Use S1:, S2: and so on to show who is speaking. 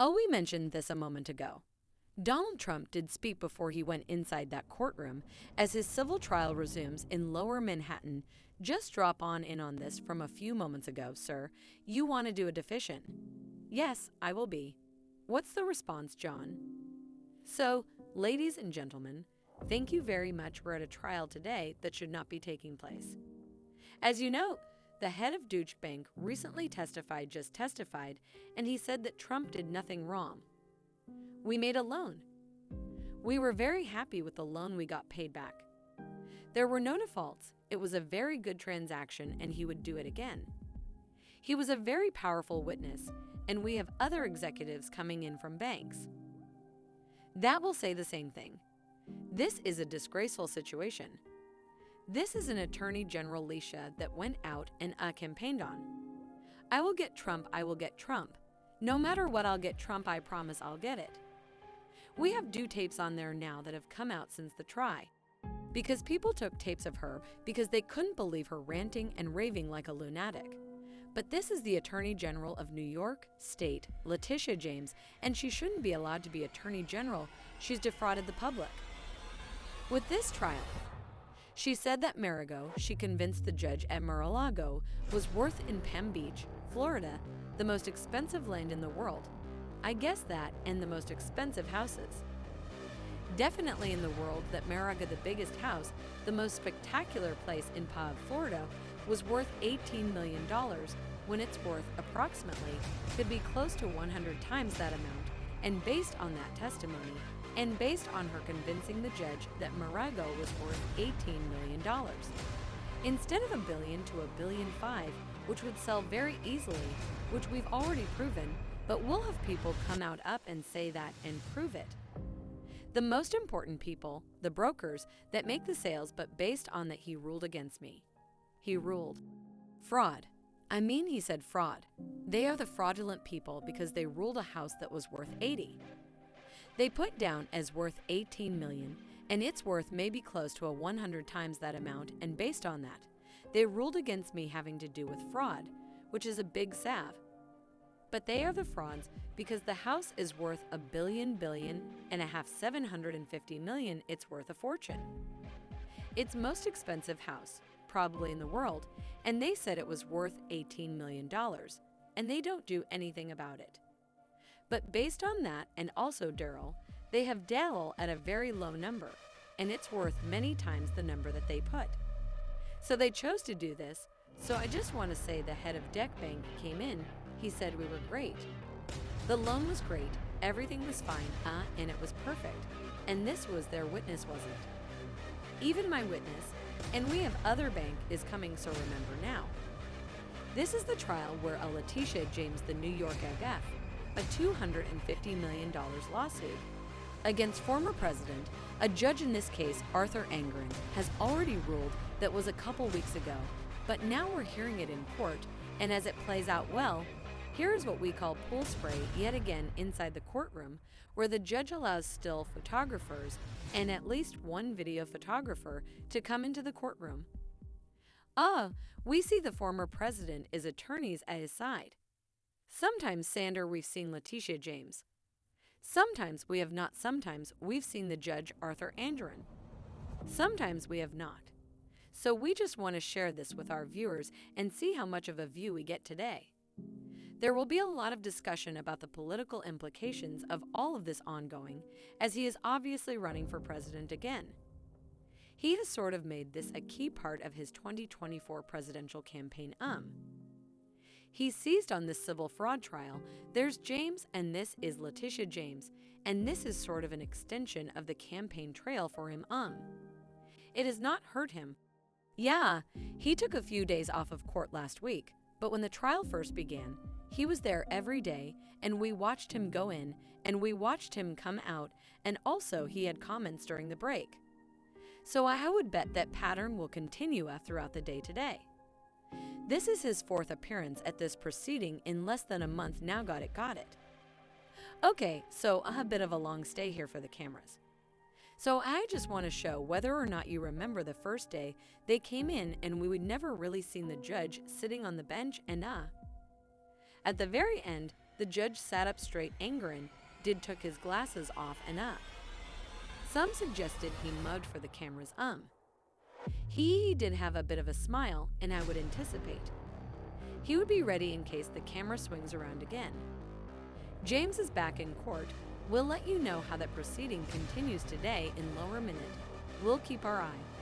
S1: Oh, we mentioned this a moment ago. Donald Trump did speak before he went inside that courtroom as his civil trial resumes in Lower Manhattan. Just drop on in on this from a few moments ago, sir. You want to do a deficient? Yes, I will be. What's the response, John? So, ladies and gentlemen, thank you very much. We're at a trial today that should not be taking place. As you know, the head of Deutsche Bank recently testified, and he said that Trump did nothing wrong. We made a loan. We were very happy with the loan we got paid back. There were no defaults. It was a very good transaction, and he would do it again. He was a very powerful witness, and we have other executives coming in from banks that will say the same thing. This is a disgraceful situation. This is an Attorney General Leisha that went out and campaigned on. I will get Trump, I will get Trump. No matter what, I'll get Trump, I promise I'll get it. We have due tapes on there now that have come out since the try. Because people took tapes of her because they couldn't believe her ranting and raving like a lunatic. But this is the Attorney General of New York State, Letitia James, and she shouldn't be allowed to be Attorney General. She's defrauded the public. With this trial, she said that Marigo, she convinced the judge at Mar-a-Lago, was worth in Palm Beach, Florida, the most expensive land in the world. I guess that, and the most expensive houses. Definitely in the world that Marigo, the biggest house, the most spectacular place in Palm, Florida, was worth $18 million when it's worth approximately, could be close to 100 times that amount, and based on that testimony, and based on her convincing the judge that Marigo was worth $18 million. Instead of $1 billion to $1.5 billion, which would sell very easily, which we've already proven, but we'll have people come out up and say that and prove it. The most important people, the brokers, that make the sales, but based on that he ruled against me. He ruled. Fraud. I mean, he said fraud. They are the fraudulent people because they ruled a house that was worth 80. They put down as worth 18 million, and it's worth maybe close to 100 times that amount, and based on that, they ruled against me having to do with fraud, which is a big salve. But they are the frauds because the house is worth $1 billion and a half, 750 million. It's worth a fortune. It's most expensive house, probably in the world, and they said it was worth $18 million, and they don't do anything about it. But based on that, and also Daryl, they have Daryl at a very low number, and it's worth many times the number that they put. So they chose to do this, so I just want to say the head of Deck Bank came in, he said we were great. The loan was great, everything was fine, and it was perfect, and this was their witness, wasn't. Even my witness, and we have other bank is coming, so remember now. This is the trial where a Letitia James, the New York AGF, a $250 million lawsuit against former president, a judge in this case, Arthur Engoron, has already ruled that was a couple weeks ago, but now we're hearing it in court, and as it plays out well, here's what we call pool spray yet again inside the courtroom, where the judge allows still photographers and at least one video photographer to come into the courtroom. We see the former president is attorneys at his side. Sometimes, Sander, we've seen Letitia James. Sometimes we have not. Sometimes we've seen the judge Arthur Engoron. Sometimes we have not. So we just want to share this with our viewers and see how much of a view we get today. There will be a lot of discussion about the political implications of all of this ongoing, as he is obviously running for president again. He has sort of made this a key part of his 2024 presidential campaign. He seized on this civil fraud trial. There's James, and this is Letitia James, and this is sort of an extension of the campaign trail for him. It has not hurt him. Yeah, he took a few days off of court last week, but when the trial first began, he was there every day, and we watched him go in, and we watched him come out, and also he had comments during the break. So I would bet that pattern will continue throughout the day today. This is his fourth appearance at this proceeding in less than a month now. Got it. Okay, so a bit of a long stay here for the cameras. So I just want to show whether or not you remember the first day they came in and we would never really seen the judge sitting on the bench and at the very end, The judge sat up straight, angerin'. Did took his glasses off and up. Some suggested he mugged for the camera's He did have a bit of a smile, and I would anticipate. He would be ready in case the camera swings around again. James is back in court. We'll let you know how that proceeding continues today in lower minute. We'll keep our eye